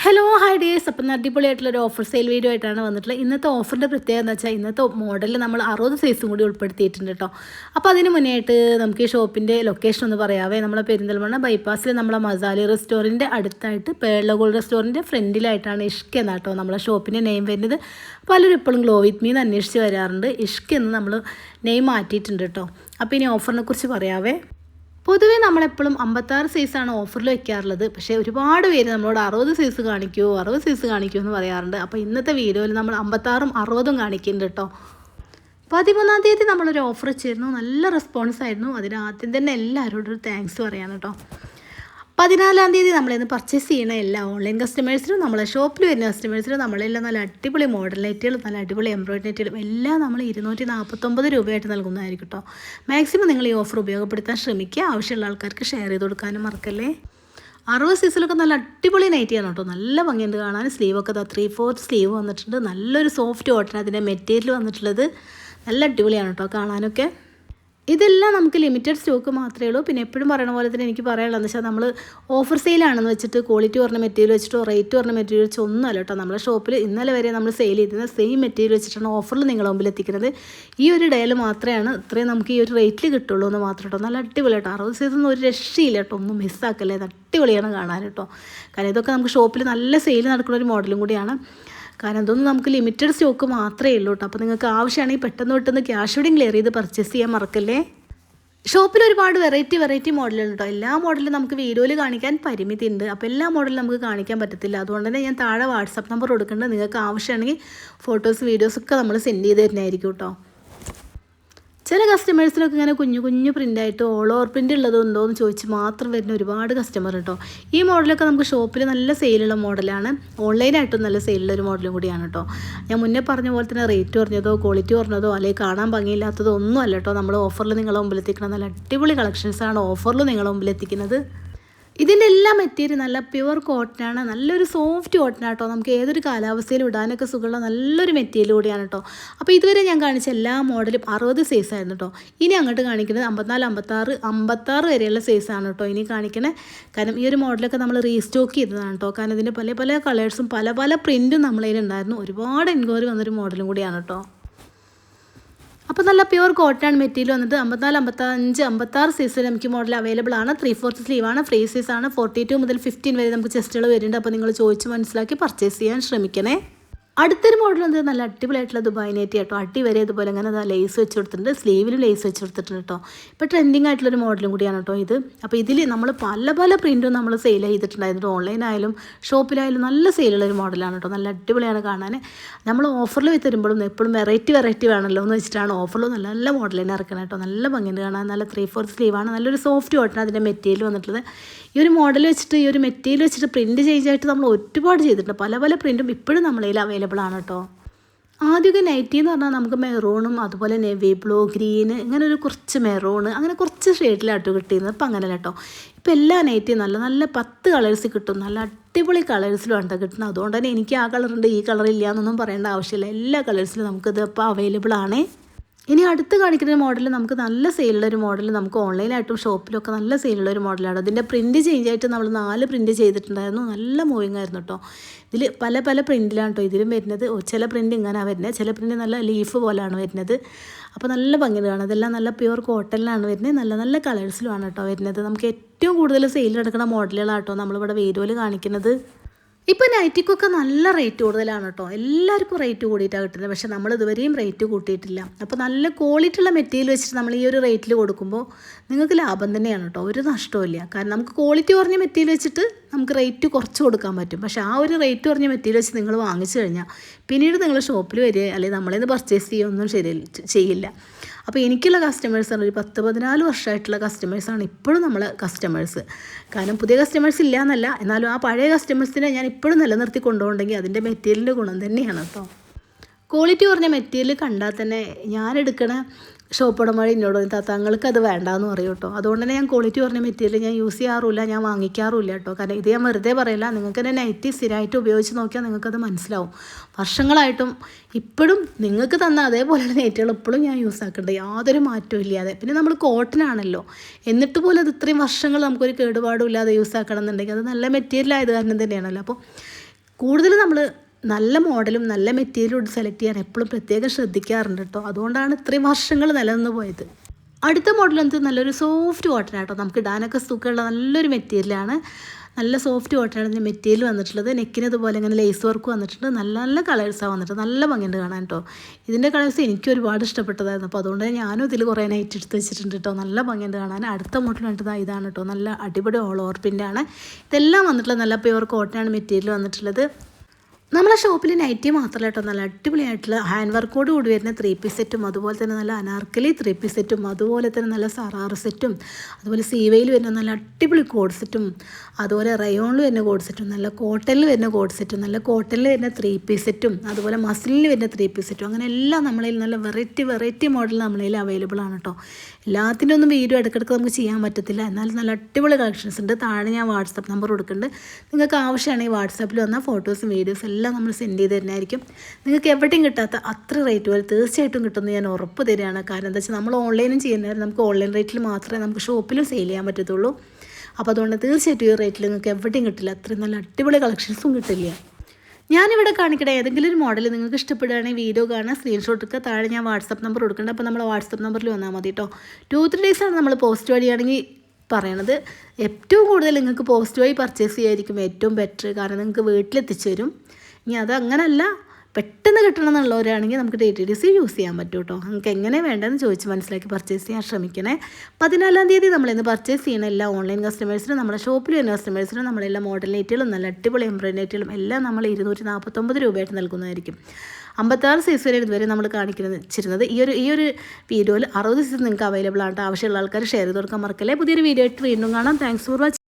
Hello hi days. അപ്പം അടിപൊളിയായിട്ടുള്ളൊരു offer sale video ആയിട്ടാണ് വന്നിട്ടുള്ളത്. ഇന്നത്തെ ഓഫറിൻ്റെ പ്രത്യേകത എന്ന് വെച്ചാൽ ഇന്നത്തെ മോഡലിൽ നമ്മൾ 60 സൈസും കൂടി ഉൾപ്പെടുത്തിയിട്ടുണ്ട് കേട്ടോ. അപ്പോൾ അതിന് മുന്നേ ആയിട്ട് നമുക്ക് ഈ ഷോപ്പിൻ്റെ ലൊക്കേഷൻ ഒന്ന് പറയാവേ. നമ്മളെ പെരിന്തൽമണ്ണ ബൈപ്പാസിൽ നമ്മളെ മസാലി റെസ്റ്റോറൻറ്റ് അടുത്തായിട്ട് പേള ഗോൾഡ് റെസ്റ്റോറൻറ്റ് ഫ്രണ്ടിലായിട്ടാണ് ഇഷ്ക് എന്നാ കേട്ടോ നമ്മളെ ഷോപ്പിൻ്റെ നെയിം വരുന്നത്. പലരും ഇപ്പോഴും ഗ്ലോ വിത്ത് മീന്ന് അന്വേഷിച്ച് വരാറുണ്ട്. ഇഷ്ക് എന്ന് നമ്മൾ നെയിം മാറ്റിയിട്ടുണ്ട് കേട്ടോ. അപ്പോൾ ഇനി ഓഫറിനെ കുറിച്ച് പറയാവേ. പൊതുവേ നമ്മളെപ്പോഴും 56 സൈസാണ് ഓഫറിൽ വെക്കാറുള്ളത്. പക്ഷേ ഒരുപാട് പേര് നമ്മളോട് 60 സൈസ് കാണിക്കുമോ 60 സൈസ് കാണിക്കുമോ എന്ന് പറയാറുണ്ട്. അപ്പോൾ ഇന്നത്തെ വീഡിയോയിൽ നമ്മൾ 56ഉം 60ഉം കാണിക്കുന്നുണ്ട് കേട്ടോ. 13-ാം തീയതി നമ്മളൊരു ഓഫർ വെച്ചിരുന്നു. നല്ല റെസ്പോൺസ് ആയിരുന്നു. അതിന് ആദ്യം തന്നെ എല്ലാവരോടും ഒരു താങ്ക്സ് പറയാൻ കേട്ടോ. 14-ാം തീയതി നമ്മളിന്ന് പർച്ചേസ് ചെയ്യണ എല്ലാ ഓൺലൈൻ കസ്റ്റമേഴ്സിനും നമ്മളെ ഷോപ്പിൽ വരുന്ന കസ്റ്റമേഴ്സിനും നമ്മളെല്ലാം നല്ല അടിപൊളി മോഡൽ നെറ്റുകളും നല്ല അടിപൊളി എംബ്രോയിഡറി നെറ്റുകളും എല്ലാം നമ്മൾ 249 രൂപയായിട്ട് നൽകുന്നതായിരിക്കും കേട്ടോ. മാക്സിമം നിങ്ങൾ ഈ ഓഫർ ഉപയോഗപ്പെടുത്താൻ ശ്രമിക്കുക. ആവശ്യമുള്ള ആൾക്കാർക്ക് ഷെയർ ചെയ്ത് കൊടുക്കാനും മറക്കല്ലേ. 60 സൈസിലൊക്കെ നല്ല അടിപൊളി നൈറ്റിയാണ് കേട്ടോ. നല്ല ഭംഗിയുണ്ട് കാണാൻ. സ്ലീവൊക്കെ 3/4 സ്ലീവ് വന്നിട്ടുണ്ട്. നല്ലൊരു സോഫ്റ്റ് കോട്ടൺ അതിൻ്റെ മെറ്റീരിയൽ വന്നിട്ടുള്ളത്. നല്ല അടിപൊളിയാണ് കേട്ടോ കാണാനൊക്കെ. ഇതെല്ലാം നമുക്ക് ലിമിറ്റഡ് സ്റ്റോക്ക് മാത്രമേ ഉള്ളൂ. പിന്നെ എപ്പോഴും പറയണ പോലെ തന്നെ എനിക്ക് പറയാനുള്ളതെന്ന് വെച്ചാൽ നമ്മൾ ഓഫർ സെയിലാണെന്ന് വെച്ചിട്ട് ക്വാളിറ്റി കുറഞ്ഞ മെറ്റീരിയൽ വെച്ചിട്ടോ റേറ്റ് കുറഞ്ഞ മെറ്റീരിയൽ വെച്ചോ ഒന്നുമല്ല കേട്ടോ. നമ്മുടെ ഷോപ്പിൽ ഇന്നലെ വരെ നമ്മൾ സെയിൽ ചെയ്തിരുന്ന സെയിം മെറ്റീരിയൽ വെച്ചിട്ടാണ് ഓഫറിൽ നിങ്ങളുടെ മുമ്പിൽ എത്തിക്കുന്നത്. ഈ ഒരു ഡേയിൽ മാത്രമാണ് ഇത്രയും നമുക്ക് ഈ ഒരു റേറ്റിൽ കിട്ടുള്ളൂ എന്ന് മാത്രം കേട്ടോ. നല്ല അടിപൊളി കേട്ടോ. 60 സൈസൊന്നും ഒരു രക്ഷയില്ല കേട്ടോ. ഒന്നും മിസ്സാക്കല്ലേ. അടിപൊളിയാണ് കാണാൻ കേട്ടോ. കാരണം ഇതൊക്കെ നമുക്ക് ഷോപ്പിൽ നല്ല സെയിൽ നടക്കുന്ന ഒരു മോഡലും കൂടിയാണ്. കാരണം ഇതൊന്നും നമുക്ക് ലിമിറ്റഡ് സ്റ്റോക്ക് മാത്രമേ ഉള്ളൂ കേട്ടോ. അപ്പോൾ നിങ്ങൾക്ക് ആവശ്യമാണെങ്കിൽ പെട്ടെന്ന് ക്യാഷ് ഓൺ ക്ലിയർ ചെയ്ത് പർച്ചേസ് ചെയ്യാൻ മറക്കല്ലേ. ഷോപ്പിൽ ഒരുപാട് വെറൈറ്റി മോഡലുണ്ട് കേട്ടോ. എല്ലാ മോഡലും നമുക്ക് വീഡിയോയിൽ കാണിക്കാൻ പരിമിതി ഉണ്ട്. അപ്പോൾ എല്ലാ മോഡലും നമുക്ക് കാണിക്കാൻ പറ്റത്തില്ല. അതുകൊണ്ട് തന്നെ ഞാൻ താഴെ വാട്സാപ്പ് നമ്പർ കൊടുക്കുന്നുണ്ട്. നിങ്ങൾക്ക് ആവശ്യമാണെങ്കിൽ ഫോട്ടോസ് വീഡിയോസൊക്കെ നമ്മൾ സെൻഡ് ചെയ്ത് തരുന്നതായിരിക്കും കേട്ടോ. ചില കസ്റ്റമേഴ്സിനൊക്കെ ഇങ്ങനെ കുഞ്ഞു പ്രിൻ്റായിട്ട് ഓൾ ഓവർ പ്രിൻ്റ് ഉള്ളതുണ്ടോ എന്ന് ചോദിച്ച് മാത്രം വരുന്ന ഒരുപാട് കസ്റ്റമർ കേട്ടോ. ഈ മോഡലൊക്കെ നമുക്ക് ഷോപ്പിൽ നല്ല സെയിലുള്ള മോഡലാണ്. ഓൺലൈനായിട്ടും നല്ല സെയിലുള്ള ഒരു മോഡലും കൂടിയാണ് കേട്ടോ. ഞാൻ മുന്നേ പറഞ്ഞ പോലെ തന്നെ റേറ്റ് കുറഞ്ഞതോ ക്വാളിറ്റി കുറഞ്ഞതോ അല്ലെങ്കിൽ കാണാൻ ഭംഗിയില്ലാത്തതോ ഒന്നും അല്ല കേട്ടോ. നമ്മൾ ഓഫറിൽ നിങ്ങളുടെ മുമ്പിലെത്തിക്കണം. നല്ല അടിപൊളി കളക്ഷൻസാണ് ഓഫറിൽ നിങ്ങളുടെ മുമ്പിലെത്തിക്കുന്നത്. ഇതിൻ്റെ എല്ലാ മെറ്റീരിയൽ നല്ല പ്യുവർ കോട്ടനാണ്. നല്ലൊരു സോഫ്റ്റ് കോട്ടനാണ് കേട്ടോ. നമുക്ക് ഏതൊരു കാലാവസ്ഥയിലും ഇടാനൊക്കെ സുഖമുള്ള നല്ലൊരു മെറ്റീരിയൽ കൂടിയാണ് കേട്ടോ. അപ്പോൾ ഇതുവരെ ഞാൻ കാണിച്ച എല്ലാ മോഡലും 60 സൈസായിരുന്നു കേട്ടോ. ഇനി അങ്ങോട്ട് കാണിക്കുന്നത് 54, 56 വരെയുള്ള സൈസാണ് കേട്ടോ ഇനി കാണിക്കണേ. കാരണം ഈ ഒരു മോഡലൊക്കെ നമ്മൾ റീസ്റ്റോക്ക് ചെയ്തതാണ് കേട്ടോ. കാരണം ഇതിൻ്റെ പല കളേഴ്സും പല പ്രിൻറ്റും നമ്മളതിലുണ്ടായിരുന്നു. ഒരുപാട് എൻക്വയറി വന്നൊരു മോഡലും കൂടിയാണ് കേട്ടോ. അപ്പോൾ നല്ല പ്യുവർ കോട്ടൺ മെറ്റീരിയൽ വന്നിട്ട് 54, 55, 56 സൈസിൽ നമുക്ക് മോഡൽ അവൈലബിൾ ആണ്. 3/4 സ്ലീവാണ്. ഫ്രീ സൈസാണ്. 42 മുതൽ 15 വരെ നമുക്ക് ചെസ്റ്റുകൾ വരുന്നുണ്ട്. അപ്പോൾ നിങ്ങൾ ചോദിച്ച് മനസ്സിലാക്കി പർച്ചേസ് ചെയ്യാൻ ശ്രമിക്കണേ. അടുത്തൊരു മോഡൽ വന്നത് നല്ല അടിപൊളിയായിട്ടുള്ള ദുബായ് നെറ്റി കേട്ടോ. അടി വരെ ഇതുപോലെ അങ്ങനെ ലേസ് വെച്ച് കൊടുത്തിട്ടുണ്ട്. സ്ലീവിലും ലേസ് വെച്ച് കൊടുത്തിട്ടുണ്ട് കേട്ടോ. ഇപ്പോൾ ട്രെൻഡിങ് ആയിട്ടുള്ളൊരു മോഡലും കൂടിയാണ് കേട്ടോ ഇത്. അപ്പോൾ ഇതിൽ നമ്മൾ പല പ്രിൻറ്റും നമ്മൾ സെയിൽ ചെയ്തിട്ടുണ്ടായിരുന്നു. ഓൺലൈനായാലും ഷോപ്പിലായാലും നല്ല സെയിലുള്ളൊരു മോഡലാണ് കേട്ടോ. നല്ല അടിപൊളിയാണ് കാണാൻ. നമ്മൾ ഓഫറിൽ തരുമ്പോഴും എപ്പോഴും വെറൈറ്റി വേണമല്ലോ എന്ന് വെച്ചിട്ടാണ് ഓഫറിൽ നല്ല മോഡൽ തന്നെ ഇറക്കണം കേട്ടോ. നല്ല ഭംഗിയുണ്ട് കാണാൻ. നല്ല 3/4 സ്ലീവാണ്. നല്ലൊരു സോഫ്റ്റ് കോട്ടൺ അതിൻ്റെ മെറ്റീരിയൽ വന്നിട്ടുള്ളത്. ഈ ഒരു മോഡൽ വെച്ചിട്ട് ഈ ഒരു മെറ്റീരിയൽ വെച്ചിട്ട് പ്രിൻറ്റ് ചേഞ്ച് ആയിട്ട് നമ്മൾ ഒരുപാട് ചെയ്തിട്ടുണ്ട്. പല പ്രിൻറ്റും ഇപ്പോഴും നമ്മളതിൽ അവൈലബിൾ ആണ് കേട്ടോ. ആദ്യമൊക്കെ നൈറ്റി എന്ന് പറഞ്ഞാൽ നമുക്ക് മെറൂണും അതുപോലെ നെവി ബ്ലൂ, ഗ്രീന് ഇങ്ങനെ ഒരു കുറച്ച് മെറൂണ് അങ്ങനെ കുറച്ച് ഷെയ്ഡിലാട്ടോ കിട്ടിയിരുന്നത്. ഇപ്പം അങ്ങനെയല്ല കേട്ടോ. ഇപ്പം എല്ലാ നൈറ്റിയും നല്ല 10 കളേഴ്സ് കിട്ടും. നല്ല അടിപൊളി കളേഴ്സിലും ആണ് കിട്ടുന്നത്. അതുകൊണ്ട് തന്നെ എനിക്ക് ആ കളറുണ്ട് ഈ കളറില്ല എന്നൊന്നും പറയേണ്ട ആവശ്യമില്ല. എല്ലാ കളേഴ്സിലും നമുക്കിത് ഇപ്പോൾ അവൈലബിൾ ആണ്. ഇനി അടുത്ത് കാണിക്കുന്ന മോഡൽ നമുക്ക് നല്ല സെയിലുള്ളൊരു മോഡൽ നമുക്ക് ഓൺലൈനായിട്ടും ഷോപ്പിലൊക്കെ നല്ല സെയിലുള്ളൊരു മോഡലാണ്. അതിൻ്റെ പ്രിൻറ്റ് ചേഞ്ച് ആയിട്ട് നമ്മൾ 4 പ്രിൻറ്റ് ചെയ്തിട്ടുണ്ടായിരുന്നു. നല്ല മൂവിങ് ആയിരുന്നു കേട്ടോ. ഇതിൽ പല പ്രിൻറ്റിലാണ് കേട്ടോ ഇതിലും വരുന്നത്. ചില പ്രിൻറ്റ് ഇങ്ങനെയാണ് വരുന്നത്. ചില പ്രിൻറ്റ് നല്ല ലീഫ് പോലെയാണ് വരുന്നത്. അപ്പോൾ നല്ല ഭംഗിയാണ്. അതെല്ലാം നല്ല പ്യുവർ കോട്ടണിലാണ് വരുന്നത്. നല്ല കളേഴ്സിലുമാണ് കേട്ടോ വരുന്നത്. നമുക്ക് ഏറ്റവും കൂടുതൽ സെയിൽ നടക്കുന്ന മോഡലുകളാണ് കേട്ടോ നമ്മളിവിടെ വീഡിയോയിൽ കാണിക്കുന്നത്. ഇപ്പോൾ നൈറ്റിക്കൊക്കെ നല്ല റേറ്റ് കൂടുതലാണ് കേട്ടോ. എല്ലാവർക്കും റേറ്റ് കൂടിയിട്ടാണ് കിട്ടുന്നത്. പക്ഷേ നമ്മൾ ഇതുവരെയും റേറ്റ് കൂട്ടിയിട്ടില്ല. അപ്പോൾ നല്ല ക്വാളിറ്റി ഉള്ള മെറ്റീരിയൽ വെച്ചിട്ട് നമ്മൾ ഈ ഒരു റേറ്റിൽ കൊടുക്കുമ്പോൾ നിങ്ങൾക്ക് ലാഭം തന്നെയാണ് കേട്ടോ. ഒരു നഷ്ടമില്ല. കാരണം നമുക്ക് ക്വാളിറ്റി കുറഞ്ഞ മെറ്റീരിയൽ വെച്ചിട്ട് നമുക്ക് റേറ്റ് കുറച്ച് കൊടുക്കാൻ പറ്റും. പക്ഷേ ആ ഒരു റേറ്റ് കുറഞ്ഞ മെറ്റീരിയൽ വെച്ച് നിങ്ങൾ വാങ്ങിച്ചു കഴിഞ്ഞാൽ പിന്നീട് നിങ്ങൾ ഷോപ്പിൽ വരിക അല്ലെങ്കിൽ നമ്മളെ നിന്ന് പർച്ചേസ് ചെയ്യുകയൊന്നും ചെയ്യില്ല. അപ്പോൾ എനിക്കുള്ള കസ്റ്റമേഴ്സാണ് ഒരു 10-14 വർഷമായിട്ടുള്ള കസ്റ്റമേഴ്സാണ് ഇപ്പോഴും നമ്മളെ കസ്റ്റമേഴ്സ്. കാരണം പുതിയ കസ്റ്റമേഴ്സ് ഇല്ല എന്നല്ല, എന്നാലും ആ പഴയ കസ്റ്റമേഴ്സിനെ ഞാൻ ഇപ്പോഴും നിലനിർത്തി കൊണ്ടുപോകണമെങ്കിൽ അതിൻ്റെ മെറ്റീരിയലിൻ്റെ ഗുണം തന്നെയാണ് കേട്ടോ. ക്വാളിറ്റി കുറഞ്ഞ മെറ്റീരിയൽ കണ്ടാൽ തന്നെ ഞാൻ എടുക്കണ ഷോപ്പ് ഉടമ എന്നോട് തങ്ങൾക്ക് അത് വേണ്ടാന്ന് പറയും കേട്ടോ. അതുകൊണ്ട് തന്നെ ഞാൻ ക്വാളിറ്റി കുറഞ്ഞ മെറ്റീരിയൽ ഞാൻ യൂസ് ചെയ്യാറില്ല, ഞാൻ വാങ്ങിക്കാറുമില്ല കേട്ടോ. കാരണം ഇത് ഞാൻ വെറുതെ പറയില്ല. നിങ്ങൾക്ക് തന്നെ നൈറ്റി സ്ഥിരമായിട്ട് ഉപയോഗിച്ച് നോക്കിയാൽ നിങ്ങൾക്കത് മനസ്സിലാവും. വർഷങ്ങളായിട്ടും ഇപ്പോഴും നിങ്ങൾക്ക് തന്ന അതേപോലെയുള്ള നൈറ്റുകൾ ഇപ്പോഴും ഞാൻ യൂസ് ആക്കുന്നുണ്ട്, യാതൊരു മാറ്റവും ഇല്ലാതെ. പിന്നെ നമ്മൾ കോട്ടൺ ആണല്ലോ, എന്നിട്ട് പോലും അത് ഇത്രയും വർഷങ്ങൾ നമുക്കൊരു കേടുപാടും ഇല്ലാതെ യൂസ് ആക്കണം എന്നുണ്ടെങ്കിൽ അത് നല്ല മെറ്റീരിയൽ ആയത് കാരണം തന്നെയാണല്ലോ. അപ്പോൾ കൂടുതൽ നമ്മൾ നല്ല മോഡലും നല്ല മെറ്റീരിയലും സെലക്ട് ചെയ്യാൻ എപ്പോഴും പ്രത്യേകം ശ്രദ്ധിക്കാറുണ്ട് കേട്ടോ. അതുകൊണ്ടാണ് ഇത്രയും വർഷങ്ങൾ നിലനിന്ന് പോയത്. അടുത്ത മോഡൽ എന്ത് നല്ലൊരു സോഫ്റ്റ് കോട്ടൺ ആട്ടോ. നമുക്ക് ഇടാനൊക്കെ സുഖമുള്ള നല്ലൊരു മെറ്റീരിയലാണ്. നല്ല സോഫ്റ്റ് കോട്ടൺ ഇതിൻ്റെ മെറ്റീരിയൽ വന്നിട്ടുള്ളത്. നെക്കിന് ഇതുപോലെ ഇങ്ങനെ ലേസ് വർക്ക് വന്നിട്ടുണ്ട്. നല്ല നല്ല കളേഴ്സാണ് വന്നിട്ട് നല്ല ഭംഗിയുണ്ട് കാണാൻ കേട്ടോ. ഇതിൻ്റെ കളേഴ്സ് എനിക്ക് ഒരുപാട് ഇഷ്ടപ്പെട്ടതായിരുന്നു. അപ്പോൾ അതുകൊണ്ട് ഞാനും ഇതിൽ കുറേ നൈറ്റ് എടുത്ത് വെച്ചിട്ടുണ്ട് കേട്ടോ. നല്ല ഭംഗിയുണ്ട് കാണാൻ. അടുത്ത മോഡൽ കണ്ടത് ഇതാണ് കേട്ടോ. നല്ല അടിപൊളി ഓൾ ഓവർ പ്രിൻ്റാണ്. ഇതെല്ലാം വന്നിട്ടുള്ളത് നല്ല പ്യുവർ കോട്ടനാണ് മെറ്റീരിയൽ വന്നിട്ടുള്ളത്. നമ്മളെ ഷോപ്പിൽ നൈറ്റി മാത്രമല്ല കേട്ടോ, നല്ല അടിപൊളിയായിട്ടുള്ള ഹാൻഡ് വർക്കോട് കൂടി വരുന്ന 3 പീസ് സെറ്റും, അതുപോലെ തന്നെ നല്ല അനാർക്കലി 3 പീസ് സെറ്റും, അതുപോലെ തന്നെ നല്ല സറാറ് സെറ്റും, അതുപോലെ സീവയിൽ വരുന്ന നല്ല അടിപൊളി കോഡ് സെറ്റും, അതുപോലെ റയോണിൽ വരുന്ന കോഡ് സെറ്റും, നല്ല കോട്ടണിൽ വരുന്ന കോഡ് സെറ്റും, നല്ല കോട്ടണിൽ വരുന്ന 3 പീസ് സെറ്റും, അതുപോലെ മസിലിൽ വരുന്ന 3 പീസ് സെറ്റും, അങ്ങനെ എല്ലാം നമ്മളിൽ നല്ല വെറൈറ്റി മോഡൽ നമ്മളിൽ അവൈലബിൾ ആണ് കേട്ടോ. എല്ലാത്തിൻ്റെ ഒന്നും വീഡിയോ ഇടയ്ക്കിടയ്ക്ക് നമുക്ക് ചെയ്യാൻ പറ്റത്തില്ല. എന്നാലും നല്ല അടിപൊളി കളക്ഷൻസ് ഉണ്ട്. താഴെ ഞാൻ വാട്സപ്പ് നമ്പർ കൊടുക്കുന്നുണ്ട്. നിങ്ങൾക്ക് ആവശ്യമാണെങ്കിൽ വാട്സാപ്പിൽ വന്നാൽ ഫോട്ടോസും വീഡിയോസും എല്ലാം നമ്മൾ സെൻഡ് ചെയ്ത് തരുന്നതായിരിക്കും. നിങ്ങൾക്ക് എവിടെയും കിട്ടാത്ത അത്ര റേറ്റ് പോലെ തീർച്ചയായിട്ടും കിട്ടുമെന്ന് ഞാൻ ഉറപ്പ് തരികയാണ്. കാരണം എന്താ വെച്ചാൽ നമ്മൾ ഓൺലൈനും ചെയ്യുന്നവരും നമുക്ക് ഓൺലൈൻ റേറ്റിൽ മാത്രമേ നമുക്ക് ഷോപ്പിലും സെയിൽ ചെയ്യാൻ പറ്റത്തുള്ളൂ. അപ്പോൾ അതുകൊണ്ട് തീർച്ചയായിട്ടും ഈ റേറ്റിൽ നിങ്ങൾക്ക് എവിടെയും കിട്ടില്ല. അത്രയും നല്ല അടിപൊളി കളക്ഷൻസും കിട്ടില്ല. ഞാനിവിടെ കാണിക്കട്ടെ. ഏതെങ്കിലും ഒരു മോഡൽ നിങ്ങൾക്ക് ഇഷ്ടപ്പെടുകയാണെങ്കിൽ വീഡിയോ കാണാൻ സ്ക്രീൻഷോട്ട് എടുക്കുക. താഴെ ഞാൻ വാട്സപ്പ് നമ്പർ കൊടുക്കുന്നുണ്ട്. അപ്പോൾ നമ്മൾ വാട്സപ്പ് നമ്പറിൽ വന്നാൽ മതി കേട്ടോ. 2-3 ഡേയ്സാണ് നമ്മൾ പോസ്റ്റ് വഴിയാണെങ്കിൽ പറയണത്. ഏറ്റവും കൂടുതൽ നിങ്ങൾക്ക് പോസ്റ്റ് വഴി പർച്ചേസ് ചെയ്യായിരിക്കും ഏറ്റവും ബെറ്റർ. കാരണം നിങ്ങൾക്ക് വീട്ടിലെത്തിച്ചു തരും. ഇനി അതങ്ങനല്ല പെട്ടെന്ന് കിട്ടണം എന്നുള്ളവരാണെങ്കിൽ നമുക്ക് DTDC യൂസ് ചെയ്യാൻ പറ്റും കേട്ടോ. നിങ്ങൾക്ക് എങ്ങനെ വേണ്ടതെന്ന് ചോദിച്ച് മനസ്സിലാക്കി പർച്ചേസ് ചെയ്യാൻ ശ്രമിക്കണേ. 14-ാം തീയതി നമ്മളിന്ന് പർച്ചേസ് ചെയ്യുന്ന എല്ലാ ഓൺലൈൻ കസ്റ്റമേഴ്സിനും നമ്മുടെ ഷോപ്പിൽ വരുന്ന കസ്റ്റമേഴ്സിനും നമ്മളെല്ലാ മോഡൽ നെറ്റുകളും നല്ല അടിപൊളി എംബ്രോയിഡറി നെറ്റുകളും എല്ലാം നമ്മൾ 249 രൂപയായിട്ട് നൽകുന്നതായിരിക്കും. 56 സൈസ് വരെ ഇതുവരെ നമ്മൾ കാണിച്ചിരുന്നത്. ഈ ഒരു വീഡിയോയിൽ 60 സൈസ് നിങ്ങൾക്ക് അവൈലബിൾ ആണ്. ആവശ്യമുള്ള ആൾക്കാർ ഷെയർ ചെയ്ത് കൊടുക്കാൻ മറക്കല്ലേ. പുതിയൊരു വീഡിയോ ആയിട്ട് വീണ്ടും കാണാം. Thanks for watching.